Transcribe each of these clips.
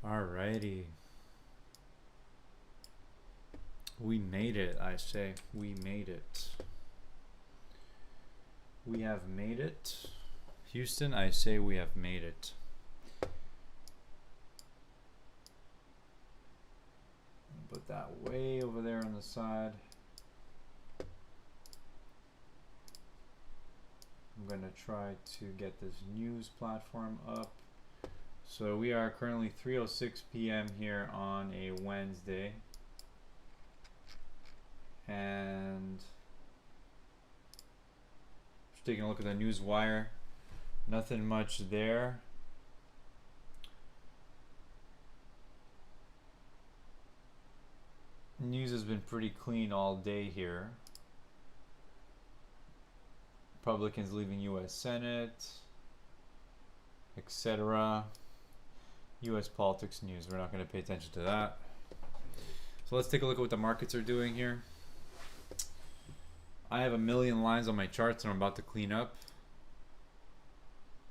Alrighty. We made it, I say. We made it. We have made it. Houston, I say we have made it. Put that way over there on the side. I'm going to try to get this news platform up. So we are currently 3:06 p.m. here on a Wednesday. And just taking a look at the news wire. Nothing much there. News has been pretty clean all day here. Republicans leaving U.S. Senate, etc. U.S. politics news. We're not going to pay attention to that. So let's take a look at what the markets are doing here. I have a million lines on my charts and I'm about to clean up.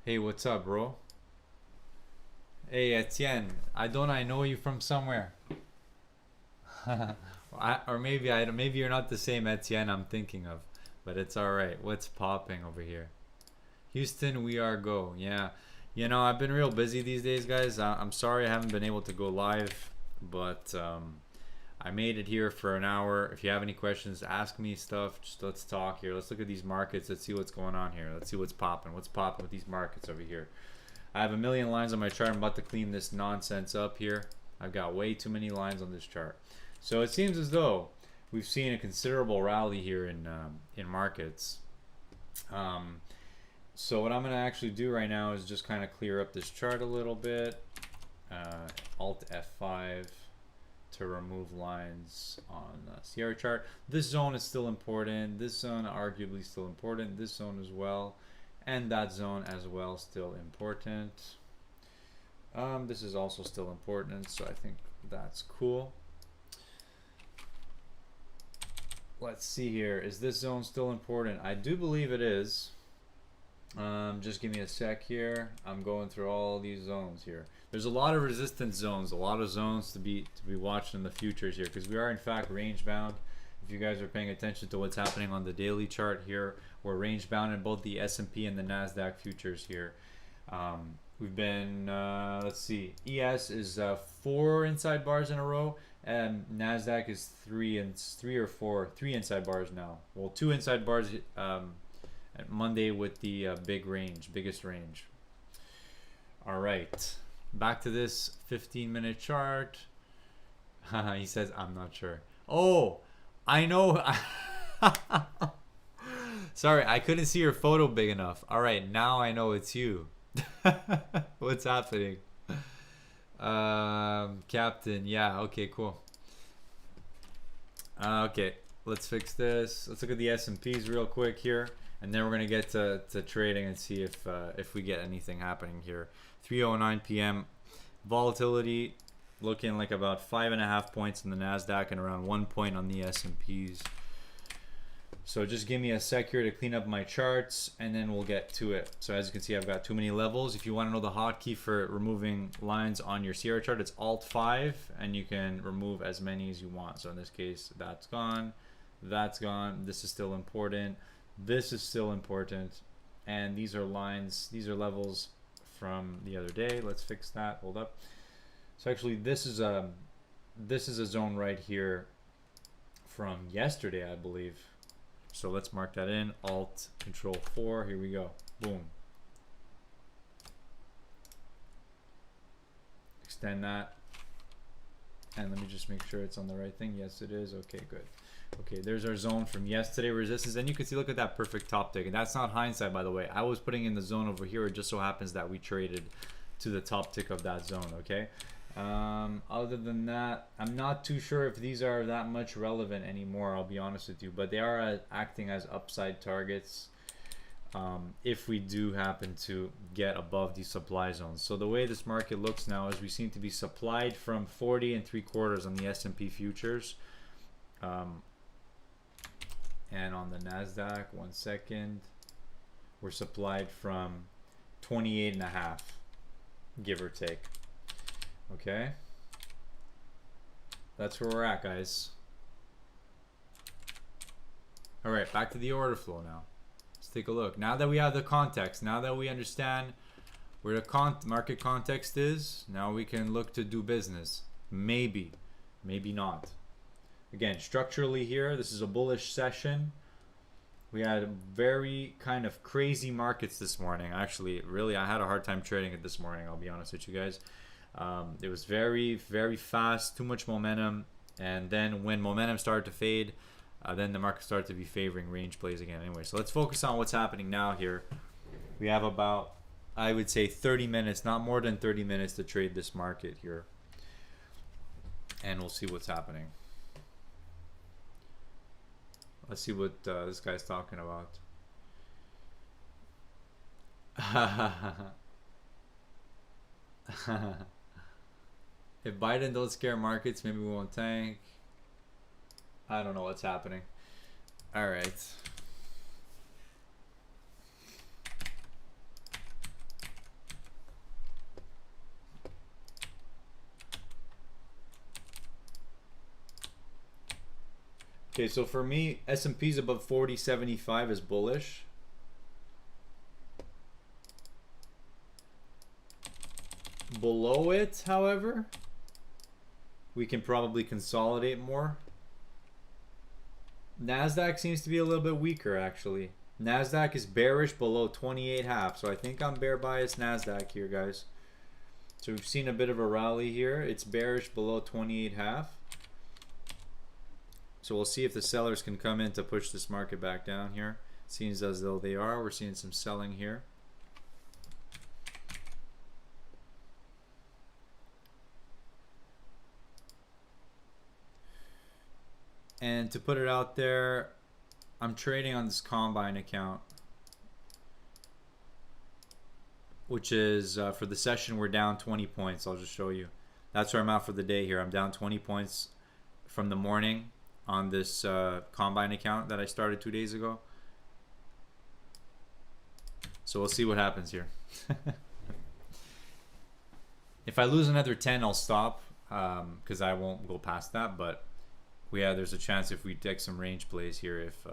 Hey, what's up, bro? Hey, Etienne. I know you from somewhere. Or maybe you're not the same Etienne I'm thinking of, but it's all right. What's popping over here? Houston, we are go. Yeah, you know, I've been real busy these days, guys. I'm sorry I haven't been able to go live, but I made it here for an hour. If you have any questions, ask me stuff. Just let's talk here. Let's look at these markets. Let's see what's going on here. Let's see what's popping. What's popping with these markets over here? I have a million lines on my chart. I'm about to clean this nonsense up here. I've got way too many lines on this chart. So it seems as though we've seen a considerable rally here in markets. So what I'm going to actually do right now is just kind of clear up this chart a little bit. Alt F5 to remove lines on the Sierra chart. This zone is still important. This zone arguably still important. This zone as well. And that zone as well still important. This is also still important, so I think that's cool. Let's see here. Is this zone still important? I do believe it is. Just give me a sec here. I'm going through all these zones here. There's a lot of resistance zones, a lot of zones to be watched in the futures here, because we are in fact range bound. If you guys are paying attention to what's happening on the daily chart here, we're range bound in both the S&P and the NASDAQ futures here. We've been, let's see, ES is 4 inside bars in a row, and NASDAQ is 3 or 4 inside bars now. Well, 2 inside bars Monday with the biggest range. All right, back to this 15-minute chart. He says, I'm not sure. Oh, I know. Sorry, I couldn't see your photo big enough. All right, now I know it's you. What's happening? Captain, yeah, okay, cool. Okay, let's fix this. Let's look at the S&Ps real quick here, and then we're gonna get to trading and see if we get anything happening here. 3:09 p.m. Volatility looking like about 5.5 points in the NASDAQ and around 1 point on the S&Ps. So just give me a sec here to clean up my charts, and then we'll get to it. So as you can see, I've got too many levels. If you want to know the hotkey for removing lines on your Sierra chart, it's Alt 5, and you can remove as many as you want. So in this case, that's gone, that's gone. This is still important. This is still important. And these are lines, these are levels from the other day. Let's fix that. Hold up. So actually, this is a zone right here from yesterday, I believe. So let's mark that in. Alt Control 4. Here we go. Boom. Extend that. And let me just make sure it's on the right thing. Yes, it is. Okay, good. Okay, there's our zone from yesterday, resistance. And you can see, look at that perfect top tick. And that's not hindsight, by the way. I was putting in the zone over here. It just so happens that we traded to the top tick of that zone, okay? Other than that, I'm not too sure if these are that much relevant anymore, I'll be honest with you, but they are acting as upside targets if we do happen to get above these supply zones. So the way this market looks now is we seem to be supplied from 40 3/4 on the S&P futures, and on the NASDAQ, 1 second, we're supplied from 28.5, give or take. Okay, that's where we're at, guys. All right, back to the order flow now. Let's take a look. Now that we have the context, now that we understand where the market context is, now we can look to do business. Maybe, maybe not. Again, structurally here, this is a bullish session. We had very kind of crazy markets this morning. Actually, really, I had a hard time trading it this morning, I'll be honest with you guys. It was very, very fast, too much momentum. And then when momentum started to fade, then the market started to be favoring range plays again. Anyway, so let's focus on what's happening now here. We have about, I would say, 30 minutes, not more than 30 minutes to trade this market here. And we'll see what's happening. Let's see what this guy's talking about. If Biden don't scare markets, maybe we won't tank. I don't know what's happening. All right. Okay, so for me, S&P's above 40.75 is bullish. Below it, however, we can probably consolidate more. NASDAQ seems to be a little bit weaker, actually. NASDAQ is bearish below 28.5, so I think I'm bear bias NASDAQ here, guys. So we've seen a bit of a rally here. It's bearish below 28.5. So we'll see if the sellers can come in to push this market back down here. Seems as though they are. We're seeing some selling here. And to put it out there, I'm trading on this Combine account, which is for the session we're down 20 points. I'll just show you. That's where I'm at for the day here. I'm down 20 points from the morning on this Combine account that I started 2 days ago. So we'll see what happens here. If I lose another 10, I'll stop because I won't go past that. But there's a chance if we take some range plays here, if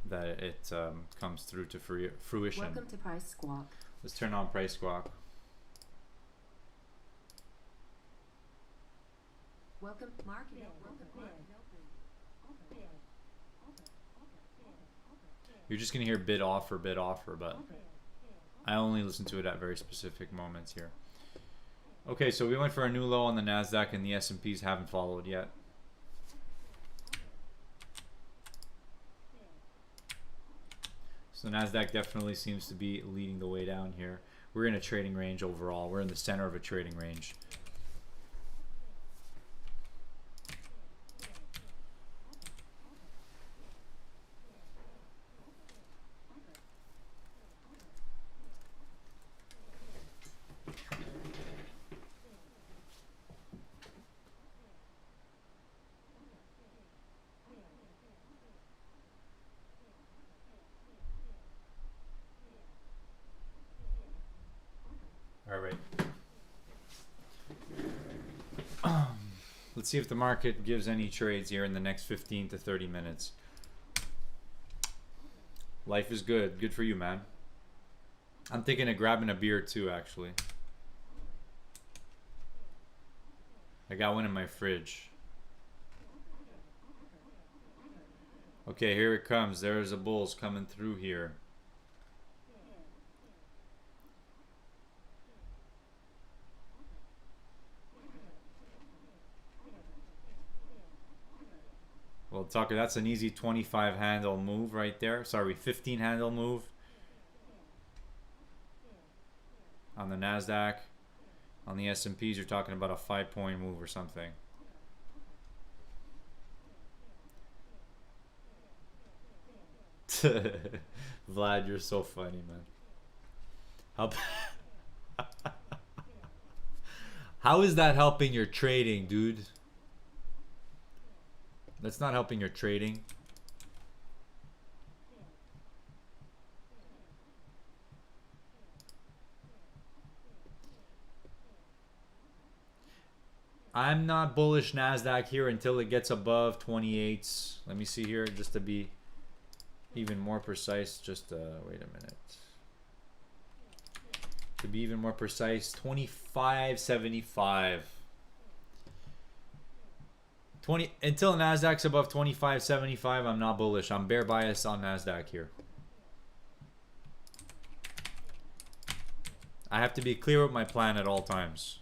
that it comes through to fruition. Welcome to Price Squawk. Let's turn on Price Squawk. Welcome market. You're just gonna hear bid offer, but I only listen to it at very specific moments here. Okay, so we went for a new low on the NASDAQ and the S&Ps haven't followed yet. So NASDAQ definitely seems to be leading the way down here. We're in a trading range overall. We're in the center of a trading range. All right. Let's see if the market gives any trades here in the next 15 to 30 minutes. Life is good. Good for you, man. I'm thinking of grabbing a beer too, actually. I got one in my fridge. Okay, here it comes. There's a bulls coming through here. Well, Tucker, that's an easy 25 handle move right there. Sorry, 15 handle move on the NASDAQ. On the S&Ps, you're talking about a 5-point move or something. Vlad, you're so funny, man. How is that helping your trading, dude? That's not helping your trading. I'm not bullish NASDAQ here until it gets above 28s. Let me see here just to be even more precise. Just wait a minute. To be even more precise, 25.75. 20 until NASDAQ's above 25.75, I'm not bullish. I'm bear bias on NASDAQ here. I have to be clear with my plan at all times.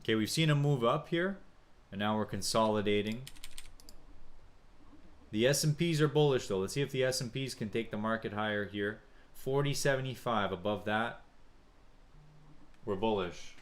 Okay, we've seen a move up here, and now we're consolidating. The S&Ps are bullish though. Let's see if the S&Ps can take the market higher here. 40.75 above that. We're bullish.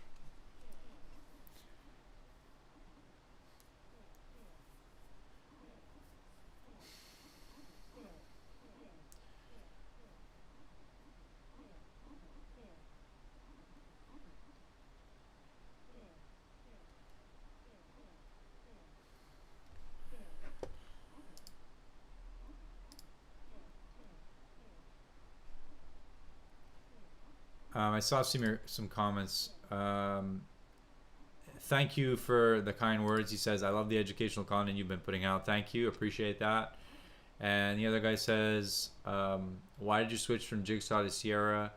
I saw some comments. Thank you for the kind words. He says, I love the educational content you've been putting out. Thank you. Appreciate that. And the other guy says, why did you switch from Jigsaw to Sierra?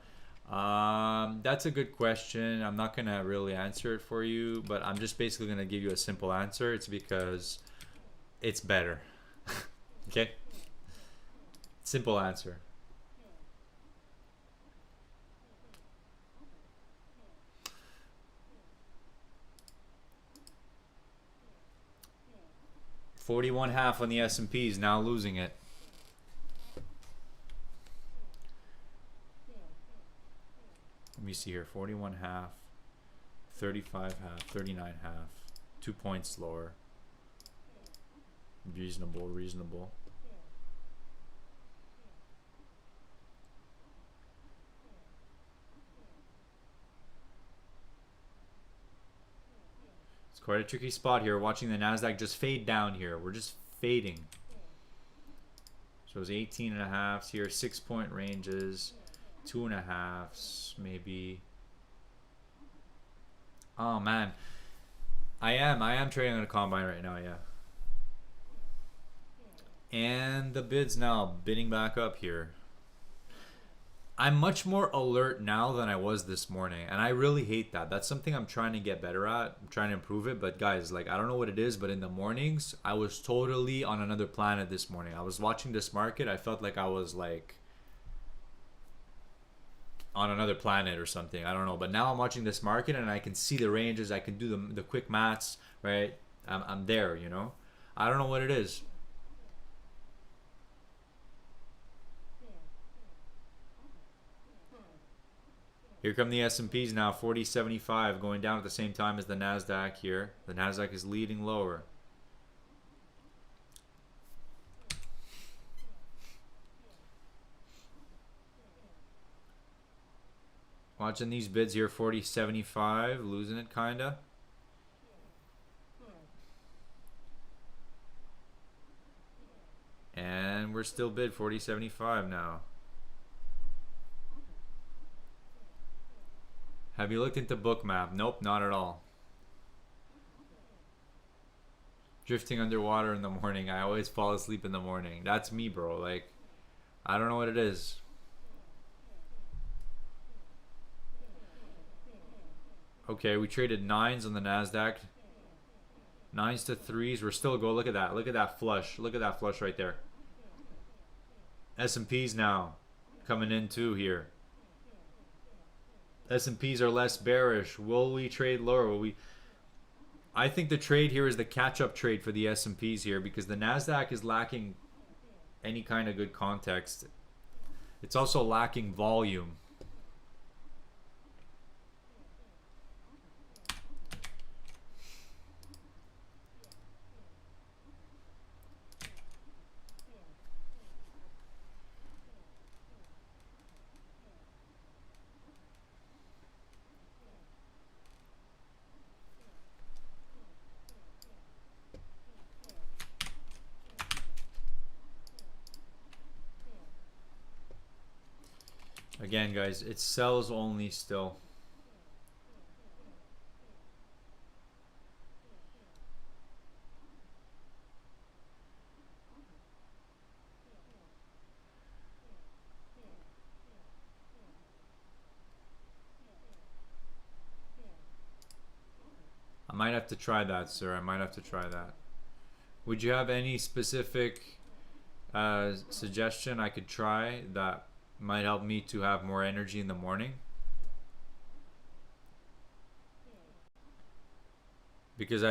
That's a good question. I'm not going to really answer it for you, but I'm just basically going to give you a simple answer. It's because it's better. Okay? Simple answer. $41.5 on the S&Ps, now losing it. Let me see here, 41.5, 35.5, 39.5, 2 points lower. Reasonable, reasonable. It's quite a tricky spot here, watching the NASDAQ just fade down here. We're just fading. So it's 18.5s here, 6 point ranges, 2.5s maybe. Oh man, I am trading on a combine right now, yeah. And the bid's now bidding back up here. I'm much more alert now than I was this morning, and I really hate that. That's something I'm trying to get better at. I'm trying to improve it, but guys, like, I don't know what it is, but in the mornings, I was totally on another planet this morning. I was watching this market. I felt like I was like on another planet or something. I don't know, but now I'm watching this market and I can see the ranges. I can do the quick maths, right? I'm there, you know. I don't know what it is. Here come the S&Ps now, 40.75, going down at the same time as the NASDAQ here. The NASDAQ is leading lower. Watching these bids here, 40.75, losing it kinda. And we're still bid 40.75 now. Have you looked into Bookmap? Nope, not at all. Drifting underwater in the morning. I always fall asleep in the morning. That's me, bro. Like, I don't know what it is. Okay, we traded 9s on the NASDAQ. 9s to 3s. We're still go. Look at that. Look at that flush. Look at that flush right there. S&Ps now coming in too here. S&Ps are less bearish. Will we trade lower? Will we? I think the trade here is the catch-up trade for the S&Ps here, because the NASDAQ is lacking any kind of good context. It's also lacking volume. Again, guys, it's sells only still. might have to try that, sir. I might have to try that. Would you have any specific suggestion I could try that might help me to have more energy in the morning? Because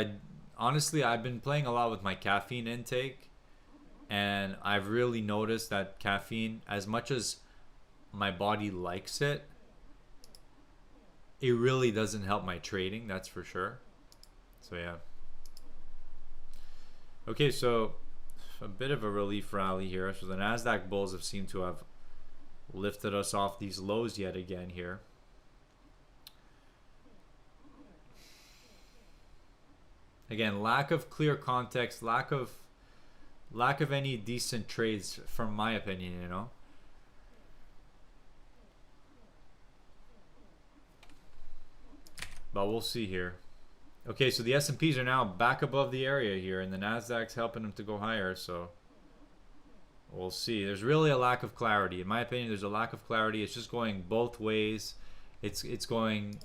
honestly, I've been playing a lot with my caffeine intake, and I've really noticed that caffeine, as much as my body likes it, it really doesn't help my trading, that's for sure. So yeah. Okay, so a bit of a relief rally here. So the Nasdaq bulls have seemed to have lifted us off these lows yet again here. Again, lack of clear context, lack of any decent trades, from my opinion, you know. But we'll see here. Okay, so the S&Ps are now back above the area here, and the Nasdaq's helping them to go higher, so we'll see. There's really a lack of clarity. In my opinion, there's a lack of clarity. It's just going both ways. It's going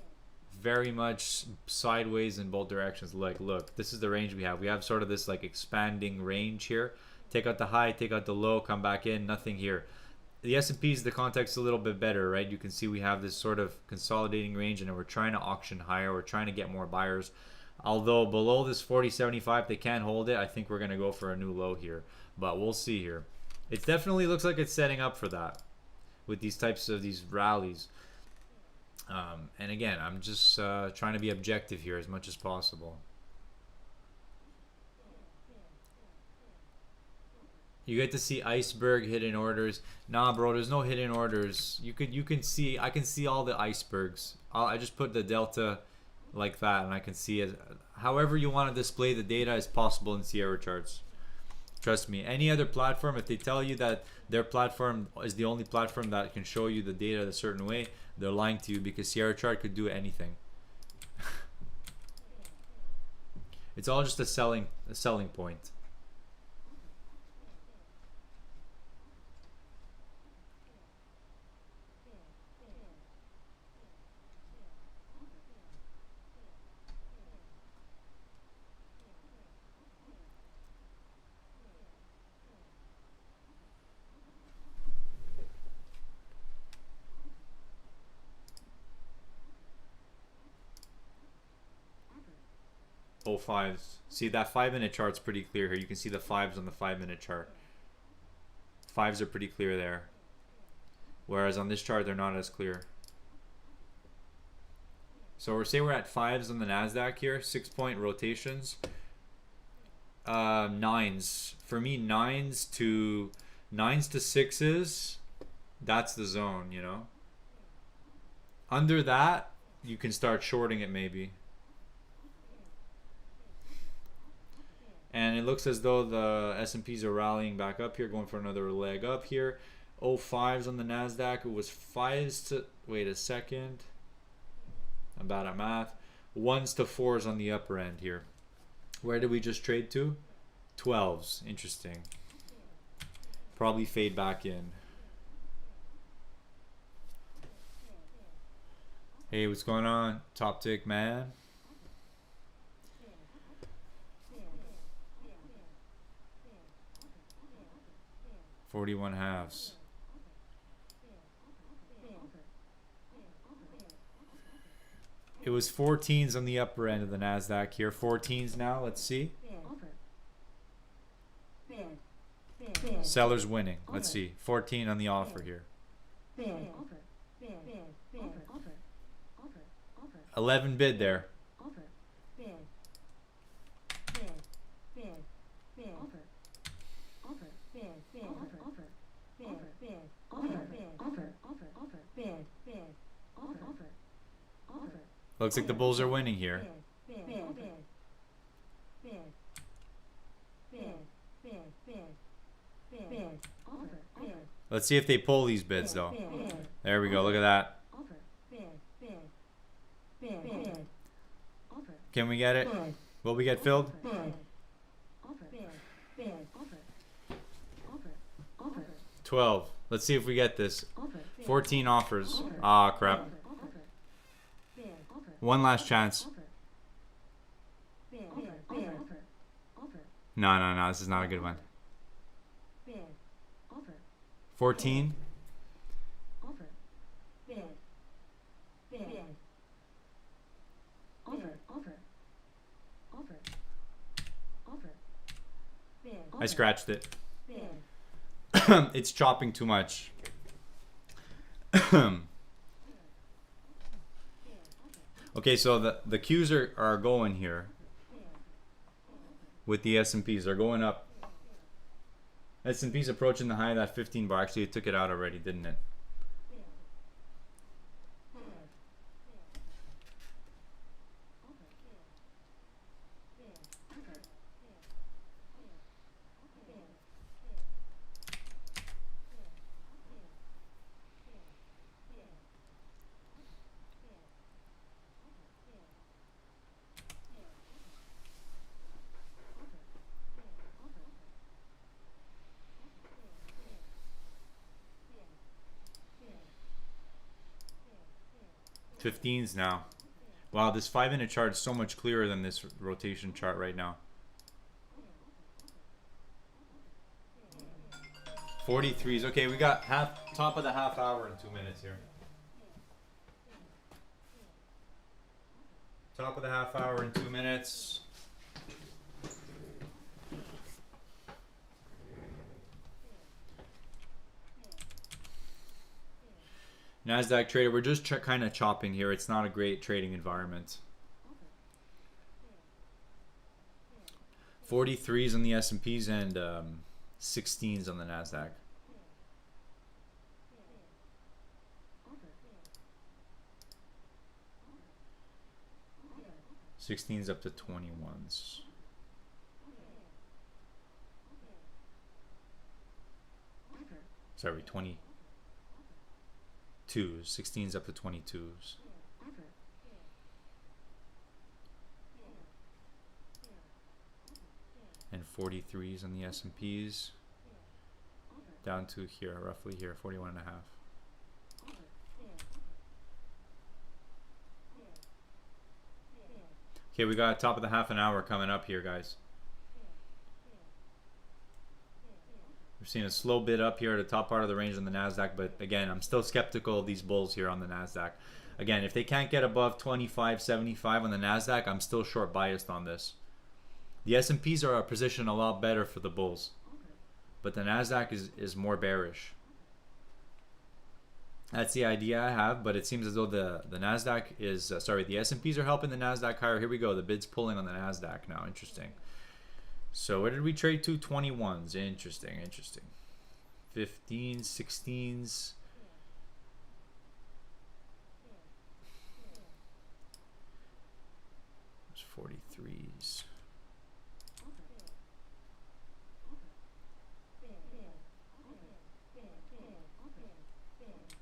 very much sideways in both directions. Like, look, this is the range we have. We have sort of this like expanding range here. Take out the high, take out the low, come back in, nothing here. The S&Ps, the context is a little bit better, right? You can see we have this sort of consolidating range, and we're trying to auction higher. We're trying to get more buyers. Although below this 40.75, they can't hold it. I think we're going to go for a new low here. But we'll see here. It definitely looks like it's setting up for that with these types of these rallies. And again, I'm just trying to be objective here as much as possible. You get to see iceberg hidden orders. Nah, bro, there's no hidden orders. You can see, I can see all the icebergs. I just put the delta like that, and I can see it. However you want to display the data is possible in Sierra charts. Trust me. Any other platform, if they tell you that their platform is the only platform that can show you the data a certain way, they're lying to you, because Sierra chart could do anything. It's all just a selling point. Oh, fives. See, that 5-minute chart's pretty clear here. You can see the fives on the 5-minute chart. Fives are pretty clear there. Whereas on this chart, they're not as clear. So we're at fives on the Nasdaq here. 6-point rotations. Nines. For me, nines to sixes, that's the zone, you know. Under that, you can start shorting it maybe. And it looks as though the S&Ps are rallying back up here, going for another leg up here. 05s on the Nasdaq. It was fives to, wait a second, I'm bad at math. 1s to 4s on the upper end here. Where did we just trade to? 12s. Interesting. Probably fade back in. Hey, what's going on? Top tick, man. $41 halves. It was 14s on the upper end of the Nasdaq here. 14s now. Let's see. Sellers winning. Let's see. 14 on the offer here. 11 bid there. Looks like the bulls are winning here. Let's see if they pull these bids though. There we go. Look at that. Can we get it? Will we get filled? 12. Let's see if we get this. 14 offers. Ah, crap. One last chance. No. This is not a good one. Bid. Offer. 14. Offer. Bid. Bid. Offer. Offer. Offer. Offer. Bid. I scratched it. Bid. It's chopping too much. Okay, so the Qs are going here with the S&Ps. They're going up. S&P's approaching the high of that 15 bar. Actually, it took it out already, didn't it? Fifteens now. Wow, this 5-minute chart is so much clearer than this rotation chart right now. 43s. Okay, we got top of the half hour in 2 minutes here. Top of the half hour in 2 minutes. NASDAQ trader, we're just kind of chopping here. It's not a great trading environment. 43s on the S&Ps and 16s on the NASDAQ. 16s up to 21s. Sorry, 22s. 16s up to 22s. And 43s on the S&Ps. Down to here, roughly here, 41 and a half. Okay, we got top of the half an hour coming up here, guys. We're seeing a slow bit up here at the top part of the range on the NASDAQ, but again, I'm still skeptical of these bulls here on the NASDAQ. Again, if they can't get above 25.75 on the NASDAQ, I'm still short biased on this. The S&Ps are positioned a lot better for the bulls, but the NASDAQ is more bearish. That's the idea I have, but it seems as though the NASDAQ is, the S&Ps are helping the NASDAQ higher. Here we go, the bid's pulling on the NASDAQ now. Interesting. So where did we trade to? 21s. Interesting, interesting. 15s, 16s. There's 43s.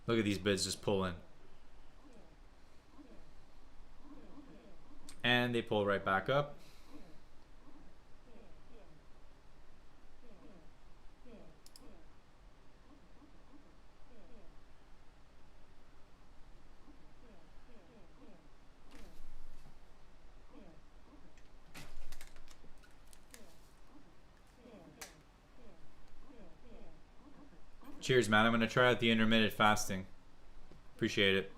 Look at these bids just pulling. And they pull right back up. Cheers, man. I'm going to try out the intermittent fasting. Appreciate it.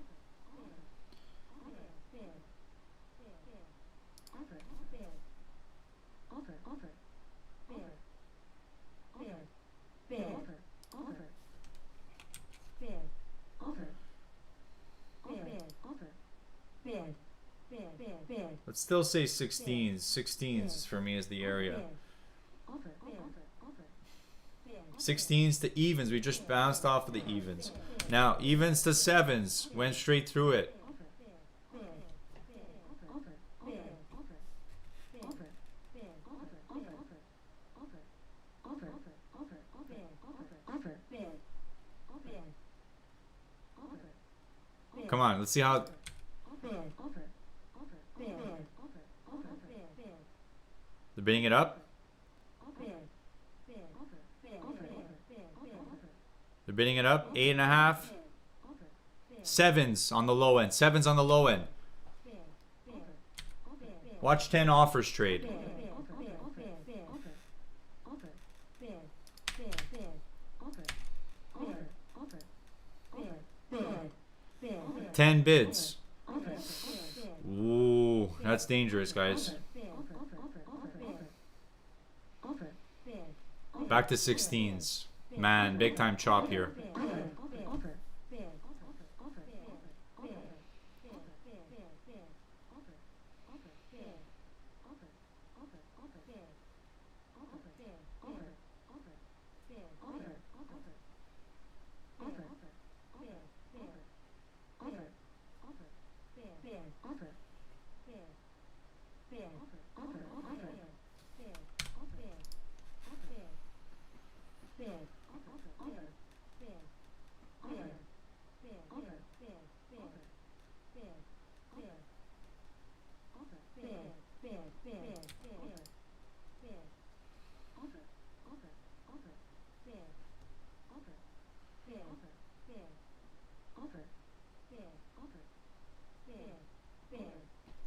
Let's still say 16s. 16s for me is the area. 16s to evens. We just bounced off of the evens. Now, evens to 7s. Went straight through it. Come on, let's see how... They're bidding it up? They're bidding it up. 8.5. 7s on the low end. 7s on the low end. Watch 10 offers trade. 10 bids. Offer. Ooh, that's dangerous, guys. Offer. Back to 16s. Man, big time chop here.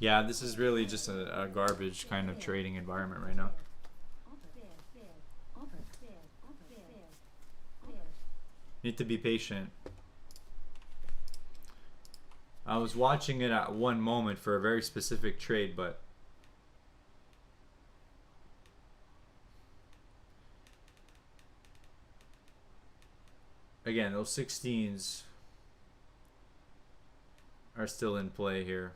Yeah, this is really just a garbage kind of trading environment right now. Need to be patient. I was watching it at one moment for a very specific trade, but again, those 16s are still in play here.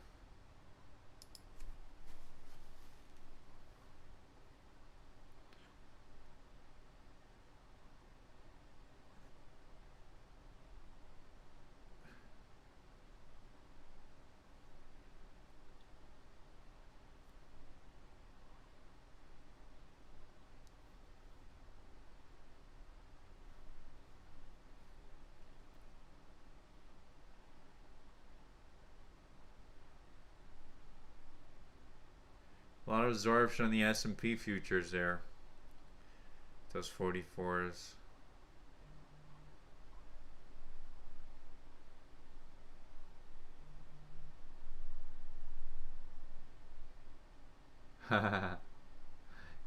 A lot of absorption on the S&P futures there. Those 44s.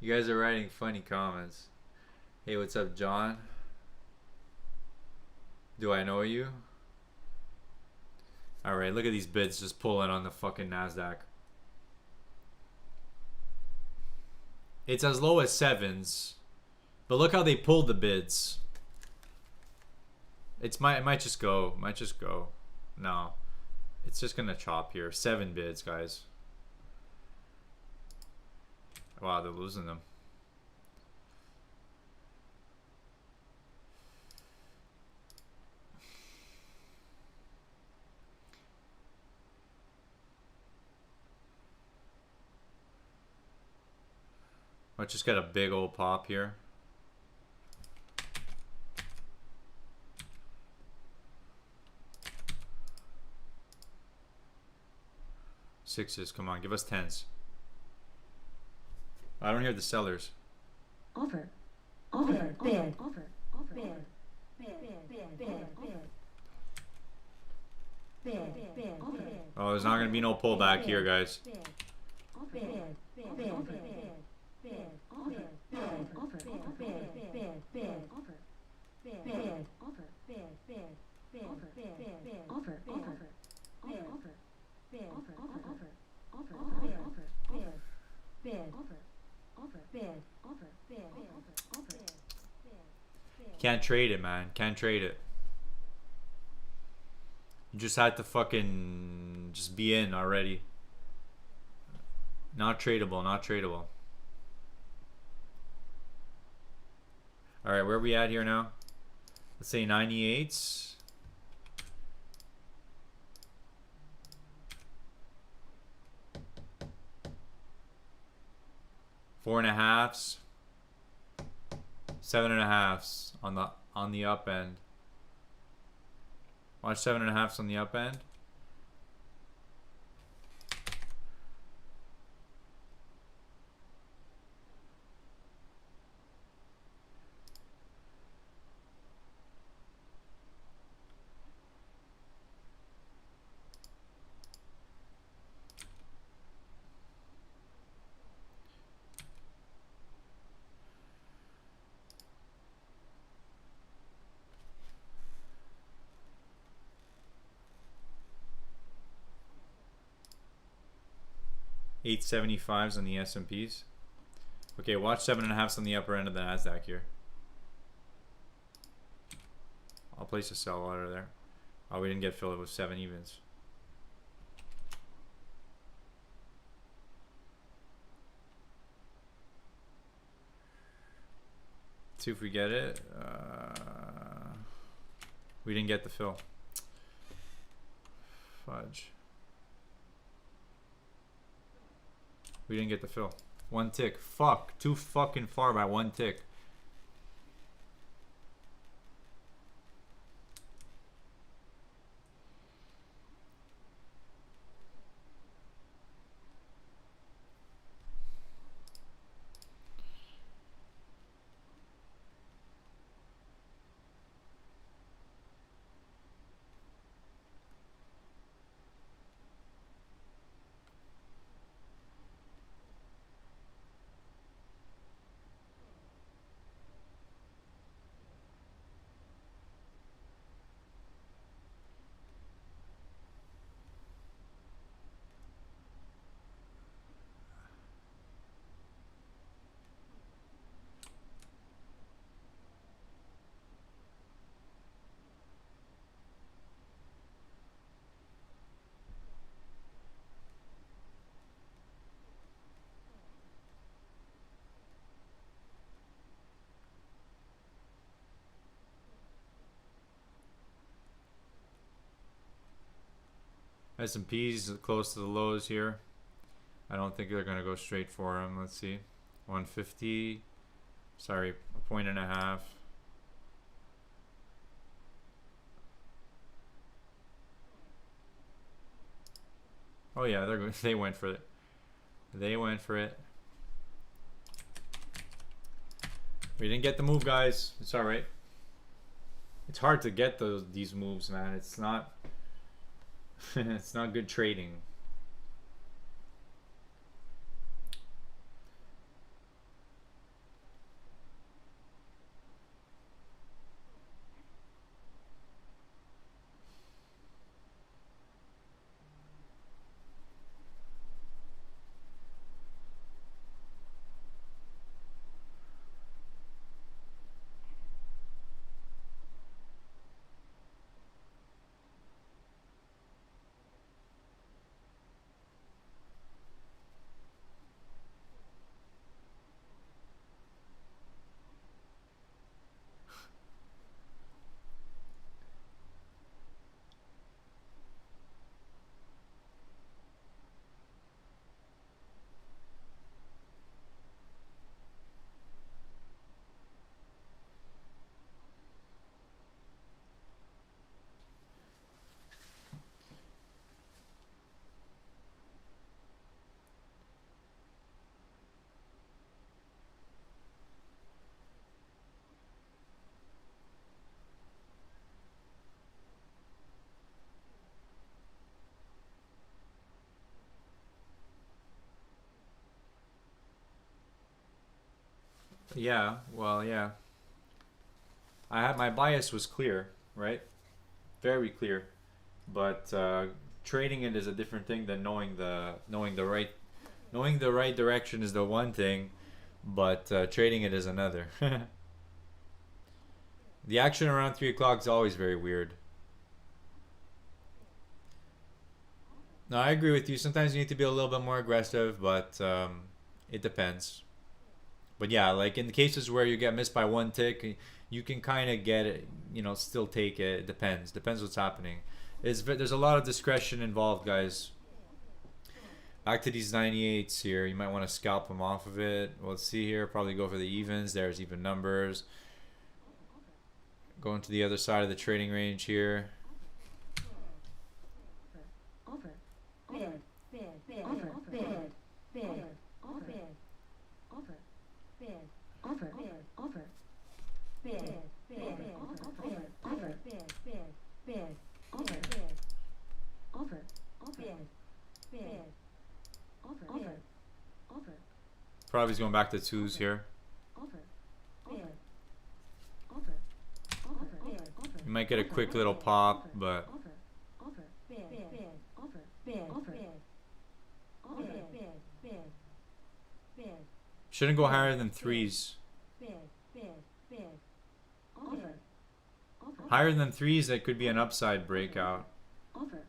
You guys are writing funny comments. Hey, what's up, John? Do I know you? Alright, look at these bids just pulling on the fucking NASDAQ. It's as low as 7s. But look how they pulled the bids. It might just go. Might just go. No. It's just gonna chop here. 7 bids, guys. Wow, they're losing them. Let's just get a big old pop here. Sixes, come on, give us 10s. I don't hear the sellers. Offer. Offer. Bid. Offer. Offer. Bid. Bid. Bid. Bid. Bid. Bid. Offer. Oh, there's not gonna be no pullback here, guys. Bid. Offer. Bid. Bid. Bid. Offer. Bid. Offer. Bid. Offer. Bid. Bid. Bid. Offer. Bid. Bid. Offer. Bid. Bid. Bid. Offer. Bid. Bid. Offer. Offer. Bid. Offer. Bid. Offer. Offer. Offer. Bid. Offer. Bid. Bid. Offer. Offer. Bid. Offer. Bid. Offer. Offer. Can't trade it, man. Can't trade it. You just had to fucking just be in already. Not tradable, not tradable. Alright, where are we at here now? Let's say 98s. Four and a halves. 7.5s on the up end. Watch 7.5s on the up end. 875s on the S&Ps. Okay, watch 7.5s on the upper end of the Nasdaq here. I'll place a sell order there. Oh, we didn't get filled with 7 evens. See if we get it. We didn't get the fill. Fudge. We didn't get the fill. 1 tick. Fuck. Too fucking far by 1 tick. S&P's close to the lows here. I don't think they're going to go straight for them. Let's see. 150. Sorry, a point and a half. Oh yeah, they went for it. They went for it. We didn't get the move, guys. It's all right. It's hard to get these moves, man. It's not it's not good trading. Yeah, well, yeah. I had my bias was clear, right? Very clear. But trading it is a different thing than knowing the right direction is the one thing, but trading it is another. The action around 3 o'clock is always very weird. No, I agree with you. Sometimes you need to be a little bit more aggressive, but it depends. But yeah, like in the cases where you get missed by 1 tick, you can kind of get it, still take it. It depends what's happening. There's a lot of discretion involved, guys. Back to these 98s here. You might want to scalp them off of it. Well, let's see here. Probably go for the evens. There's even numbers. Going to the other side of the trading range here. Offer. Bid. Offer. Bid. Bid. Offer. Offer. Bid. Offer. Offer. Bid. Bid. Offer. Offer. Bid. Bid. Offer. Offer. Bid. Bid. Offer. Offer. Probably he's going back to 2s here. Offer. Bid. Offer. Offer. Bid. Offer. You might get a quick little pop, but Offer. Offer. Bid. Bid. Offer. Bid. Offer. Bid. Shouldn't go higher than threes. Higher than threes, that could be an upside breakout. Offer.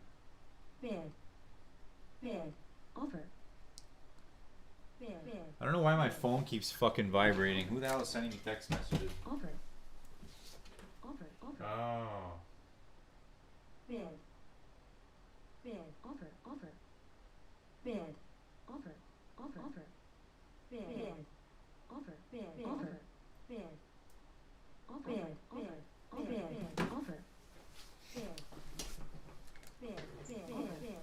Bid. Bid. Offer. Bid. Bid. I don't know why my phone keeps fucking vibrating. Who the hell is sending me text messages? Offer. Offer. Offer. Oh. Bid. Bid. Offer. Offer. Bid. Offer. Offer. Offer. Bid. Bid. Offer. Bid. Offer. Bid. Offer. Bid. Offer. Bid. Offer. Bid. Bid. Bid. Bid.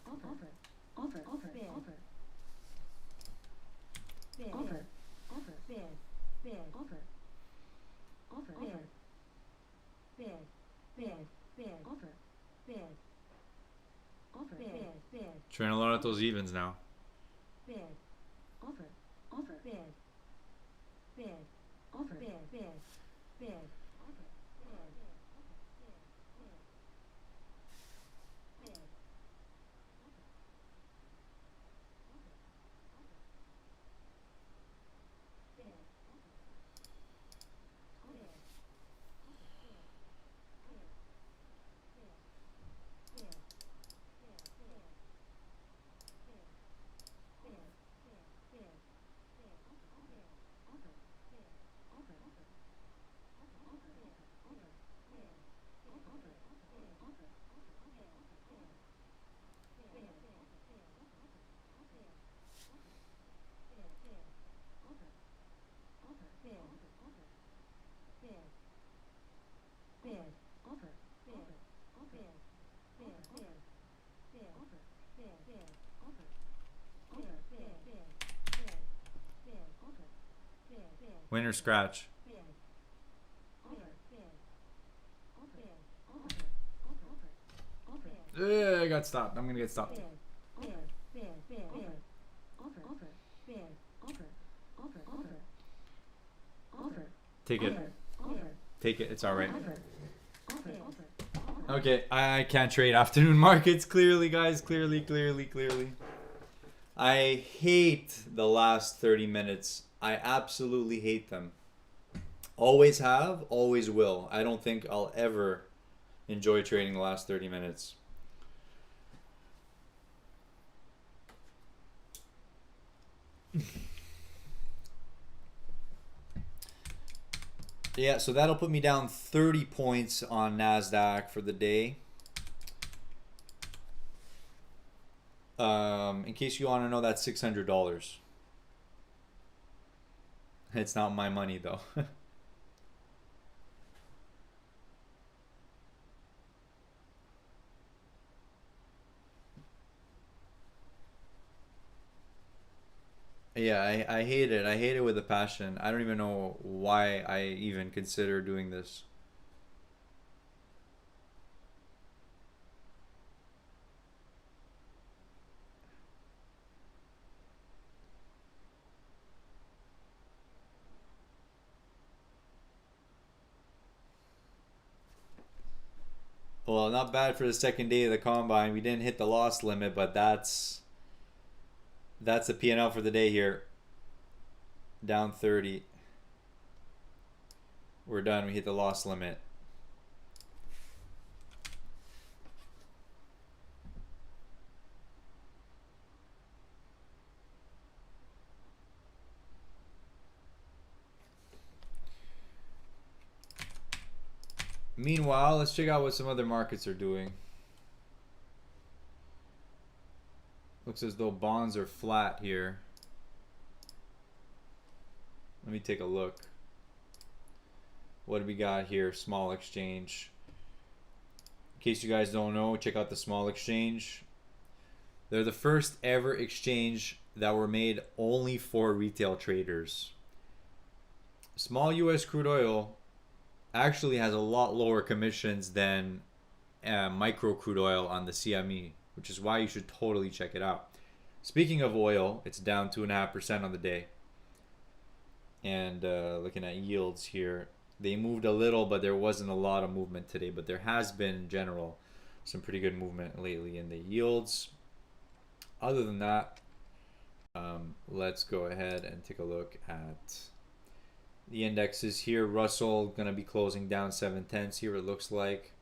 Offer. Offer. Offer. Bid. Offer. Bid. Offer. Offer. Bid. Bid. Offer. Offer. Bid. Bid. Bid. Bid. Offer. Bid. Offer. Bid. Bid. Trying to load out those evens now. Bid. Offer. Offer. Bid. Bid. Offer. Bid. Bid. Bid. Offer. Winner scratch. I got stopped. I'm gonna get stopped. Take it. Take it. It's alright. Okay, I can't trade afternoon markets. Clearly, guys. Clearly. I hate the last 30 minutes. I absolutely hate them. Always have, always will. I don't think I'll ever enjoy trading the last 30 minutes. Yeah, so that'll put me down 30 points on NASDAQ for the day. In case you want to know, that's $600. It's not my money though. Yeah, I hate it. I hate it with a passion. I don't even know why I even consider doing this. Well, not bad for the second day of the combine. We didn't hit the loss limit, but that's the P&L for the day here. Down 30. We're done. We hit the loss limit. Meanwhile, let's check out what some other markets are doing. Looks as though bonds are flat here. Let me take a look. What do we got here? Small exchange. In case you guys don't know, check out the small exchange. They're the first ever exchange that were made only for retail traders. Small US crude oil actually has a lot lower commissions than micro crude oil on the CME, which is why you should totally check it out. Speaking of oil, it's down 2.5% on the day. And looking at yields here, they moved a little, but there wasn't a lot of movement today. But there has been, in general, some pretty good movement lately in the yields. Other than that, Let's go ahead and take a look at the indexes here. Russell gonna be closing down 7/10 here. It looks like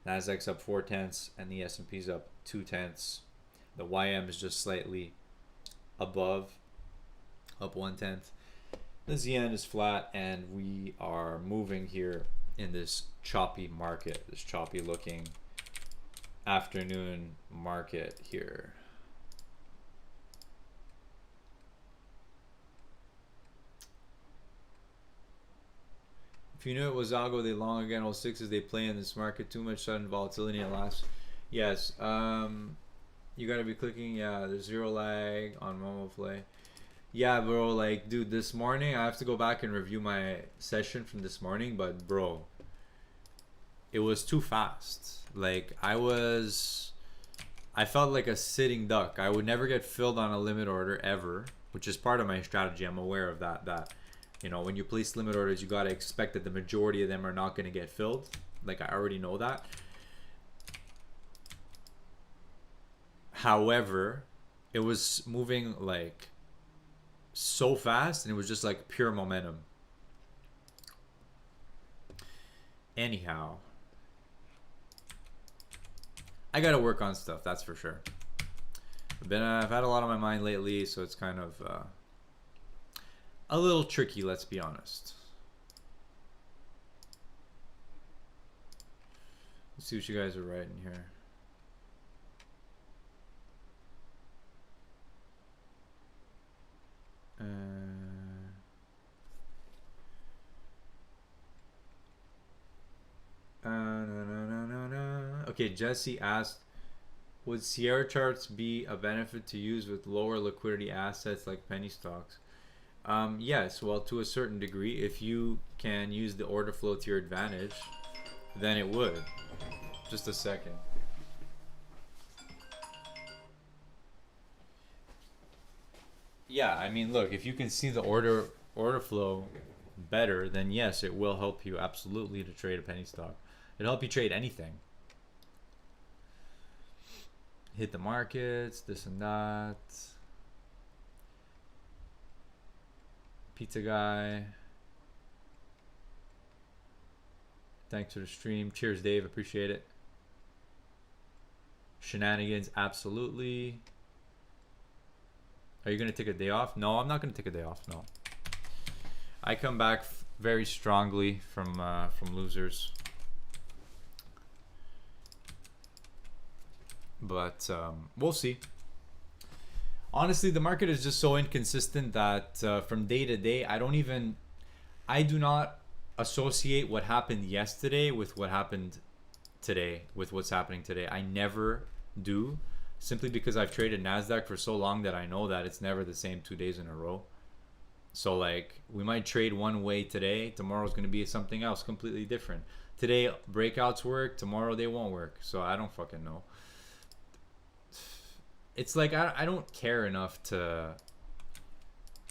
Nasdaq's up 4/10, and the S&P's up 2/10. The YM is just slightly above, up 1/10. The ZN is flat, and we are moving here in this choppy market, this choppy looking afternoon market here. If you knew it was algo, they long again. 06s they play in this market. Too much sudden volatility and last. Yes. You gotta be clicking. Yeah, there's zero lag on Momo Play. Yeah, bro. Like, dude, this morning I have to go back and review my session from this morning. But bro, it was too fast. Like I felt like a sitting duck. I would never get filled on a limit order ever, which is part of my strategy. I'm aware of that. You know, when you place limit orders, you got to expect that the majority of them are not going to get filled. Like, I already know that. However, it was moving like so fast, and it was just like pure momentum. Anyhow, I got to work on stuff, that's for sure. I've had a lot on my mind lately, so it's kind of a little tricky, let's be honest. Let's see what you guys are writing here. Okay, Jesse asked, would Sierra charts be a benefit to use with lower liquidity assets like penny stocks? Yes, well, to a certain degree. If you can use the order flow to your advantage, then it would. Just a second. Yeah, I mean, look, if you can see the order flow better, then yes, it will help you absolutely to trade a penny stock. It'll help you trade anything. Hit the markets, this and that. Pizza guy. Thanks for the stream. Cheers, Dave. Appreciate it. Shenanigans, absolutely. Are you going to take a day off? No, I'm not going to take a day off. No. I come back very strongly from losers. But we'll see. Honestly, the market is just so inconsistent that from day to day, I do not associate what happened yesterday with what happened today, with what's happening today. I never do, simply because I've traded NASDAQ for so long that I know that it's never the same 2 days in a row. So like, we might trade one way today, tomorrow's going to be something else completely different. Today breakouts work, tomorrow they won't work. So I don't fucking know. It's like I don't care enough to.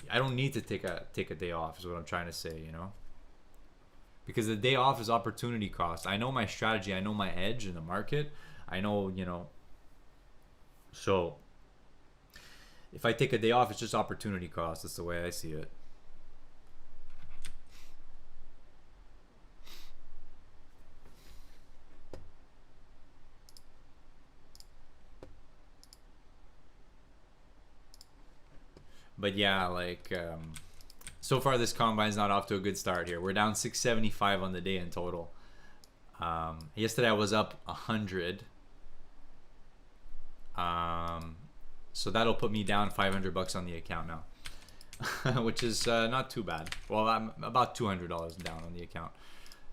I don't need to take a day off, is what I'm trying to say, you know. Because the day off is opportunity cost. I know my strategy. I know my edge in the market. I know, you know. So if I take a day off, it's just opportunity cost. That's the way I see it. But yeah, like so far this combine's not off to a good start here. We're down 675 on the day in total. Yesterday I was up 100. So that'll put me down $500 on the account now, which is not too bad. Well, I'm about $200 down on the account.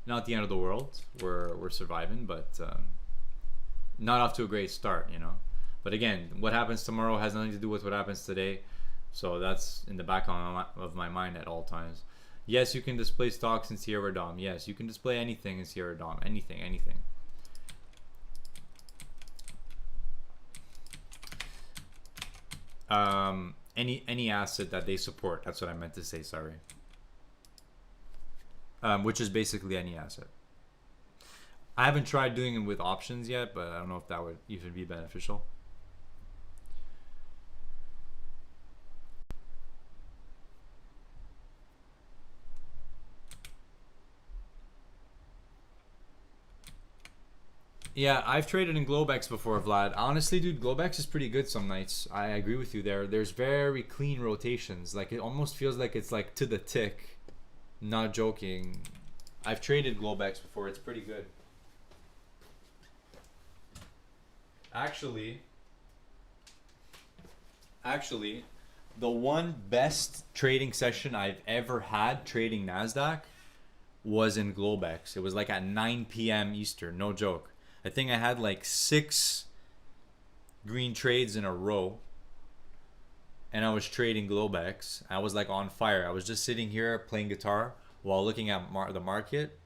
Not the end of the world. We're surviving, but not off to a great start, you know. But again, what happens tomorrow has nothing to do with what happens today. So that's in the back of my mind at all times. Yes, you can display stocks in Sierra Dom. Yes, you can display anything in Sierra Dom. Anything. Any asset that they support. That's what I meant to say. Sorry. Which is basically any asset. I haven't tried doing it with options yet, but I don't know if that would even be beneficial. Yeah, I've traded in Globex before, Vlad. Honestly, dude, Globex is pretty good some nights. I agree with you there. There's very clean rotations. Like, it almost feels like it's like to the tick. Not joking. I've traded Globex before. It's pretty good. Actually, the one best trading session I've ever had trading NASDAQ was in Globex. It was like at 9 p.m. Eastern. No joke. I think I had like 6 green trades in a row, and I was trading Globex. I was like on fire. I was just sitting here playing guitar while looking at the market,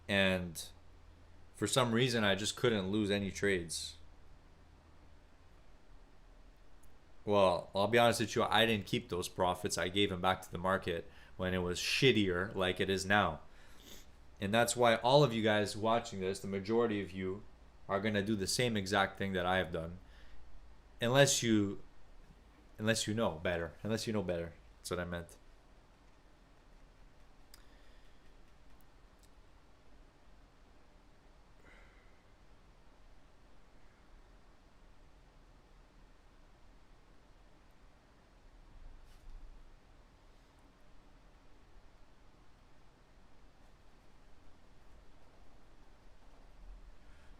and for some reason I just couldn't lose any trades. Well, I'll be honest with you, I didn't keep those profits. I gave them back to the market when it was shittier like it is now. And that's why all of you guys watching this, the majority of you, are going to do the same exact thing that I have done. Unless you know better. Unless you know better. That's what I meant.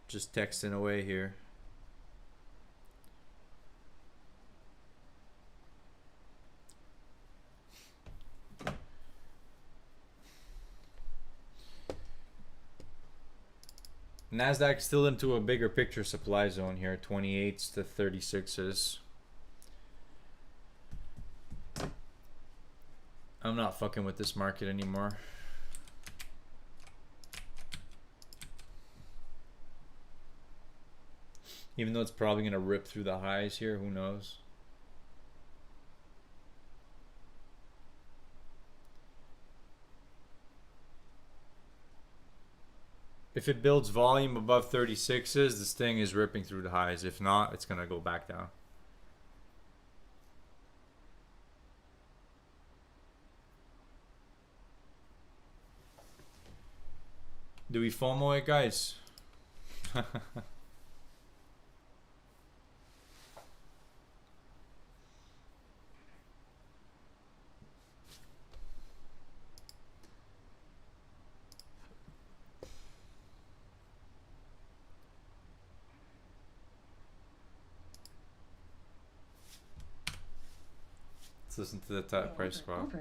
Just texting away here. Nasdaq still into a bigger picture supply zone here, 28s to 36s. I'm not fucking with this market anymore. Even though it's probably going to rip through the highs here, who knows? If it builds volume above 36s, this thing is ripping through the highs. If not, it's going to go back down. Do we FOMO it, guys? Let's listen to the top price swap.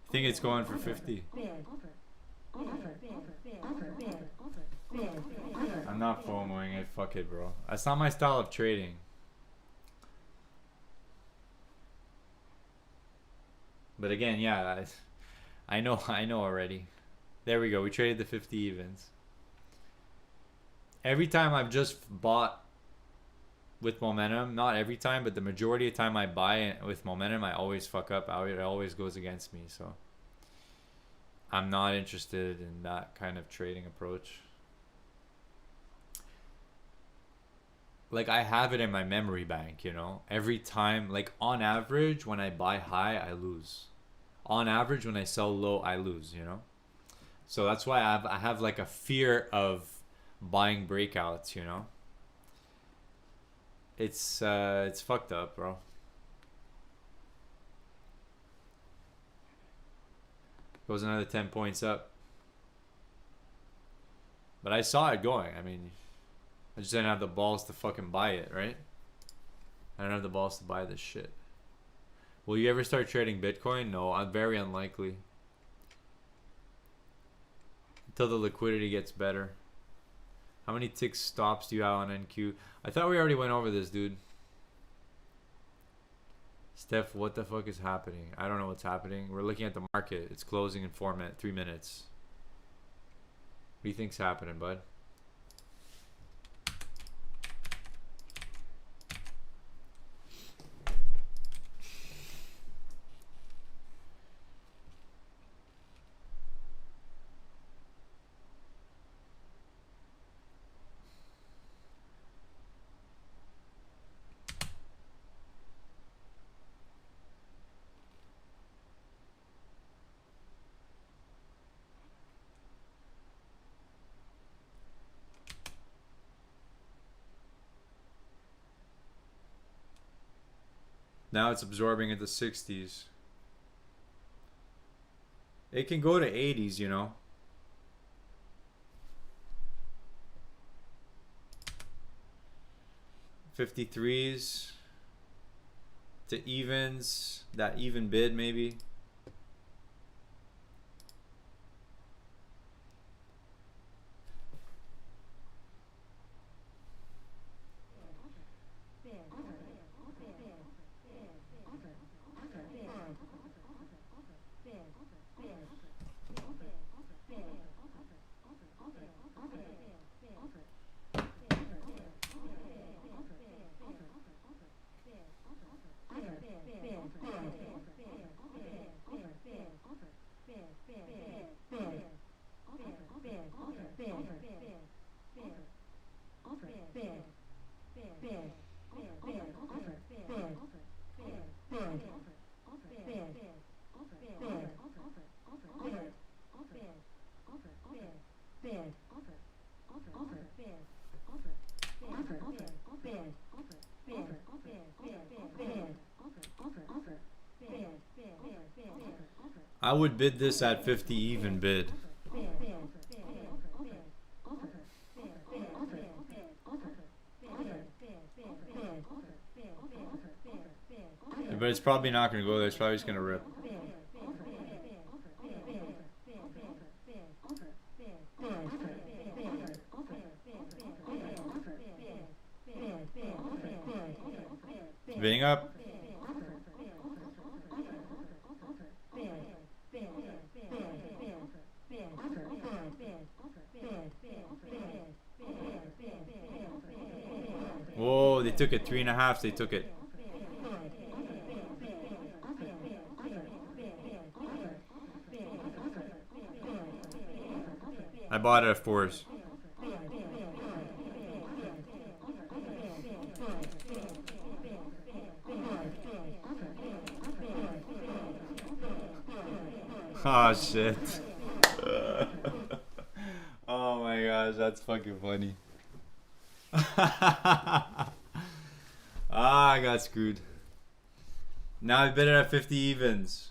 I think it's going for 50. I'm not FOMOing it. Fuck it, bro. That's not my style of trading. But again, yeah, I know already. There we go. We traded the 50 evens. Every time I've just bought with momentum, not every time, but the majority of the time I buy with momentum, I always fuck up. It always goes against me. So I'm not interested in that kind of trading approach. Like, I have it in my memory bank, you know. Every time, like on average, when I buy high, I lose. On average, when I sell low, I lose, you know. So that's why I have like a fear of buying breakouts, you know. It's fucked up, bro. Goes another 10 points up. But I saw it going. I mean, I just didn't have the balls to fucking buy it, right? I don't have the balls to buy this shit. Will you ever start trading Bitcoin? No, I'm very unlikely. Until the liquidity gets better. How many tick stops do you have on NQ? I thought we already went over this, dude. Steph, what the fuck is happening? I don't know what's happening. We're looking at the market. It's closing in 3 minutes. What do you think's happening, bud? Now it's absorbing into 60s. It can go to 80s, you know. $53s to evens, that even bid maybe. I would bid this at 50 even bid. But it's probably not going to go there. It's probably just going to rip. Bidding up. Whoa, they took it 3.5. They took it. I bought it at 4s. Oh shit. Oh my gosh, that's fucking funny. I got screwed. Now I bid it at 50 evens.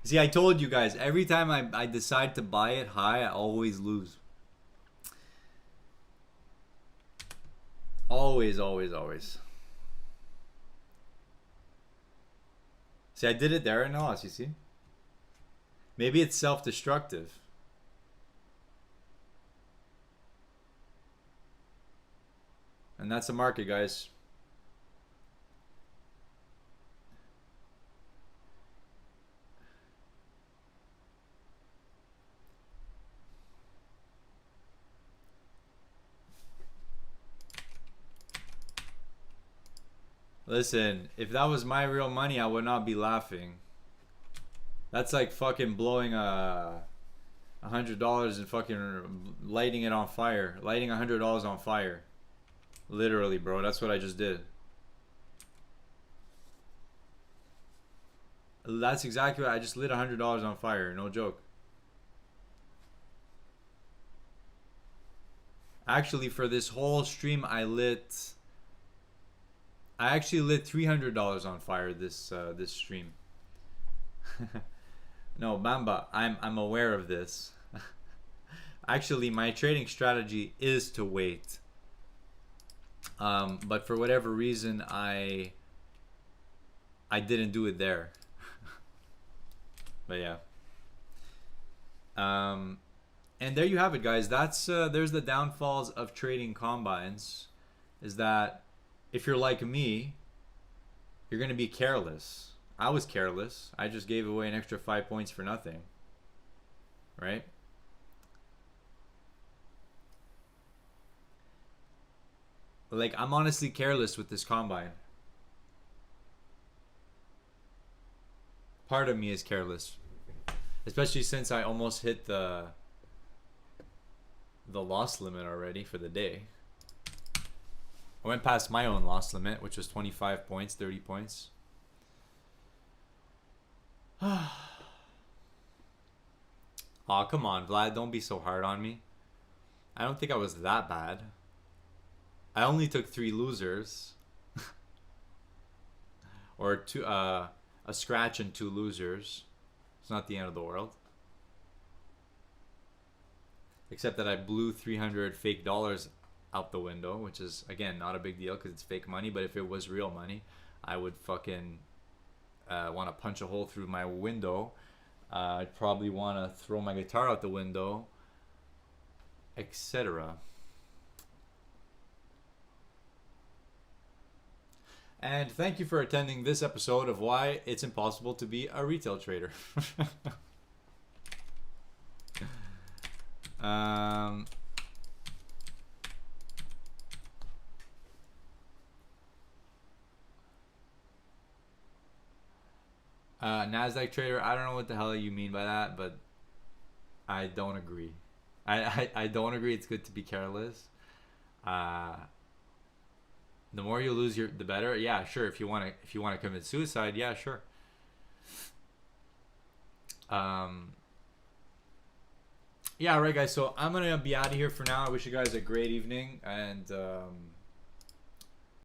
See, I told you guys, every time I decide to buy it high, I always lose. Always, always, always. See, I did it there and I lost, you see? Maybe it's self-destructive. And that's the market, guys. Listen, if that was my real money, I would not be laughing. That's like fucking blowing $100 and fucking lighting it on fire. Lighting $100 on fire. Literally, bro. That's what I just did. That's exactly what I just lit $100 on fire. No joke. Actually, for this whole stream, I actually lit $300 on fire this stream. No, Bamba, I'm aware of this. Actually, my trading strategy is to wait. But for whatever reason, I didn't do it there. But yeah. And there you have it, guys. That's there's the downfalls of trading combines. Is that if you're like me, you're gonna be careless. I was careless. I just gave away an extra 5 points for nothing. Right? Like, I'm honestly careless with this combine. Part of me is careless. Especially since I almost hit the loss limit already for the day. I went past my own loss limit, which was 25 points, 30 points. Oh, come on, Vlad. Don't be so hard on me. I don't think I was that bad. I only took 3 losers. or a scratch and 2 losers. It's not the end of the world. Except that I blew 300 fake dollars out the window, which is, again, not a big deal because it's fake money. But if it was real money, I would fucking want to punch a hole through my window. I'd probably want to throw my guitar out the window, etc. And thank you for attending this episode of Why It's Impossible to Be a Retail Trader. Nasdaq trader, I don't know what the hell you mean by that, but I don't agree. I don't agree. It's good to be careless. The more you lose, the better. Yeah, sure. If you want to commit suicide, yeah, sure. Yeah, all right, guys. So I'm gonna be out of here for now. I wish you guys a great evening, and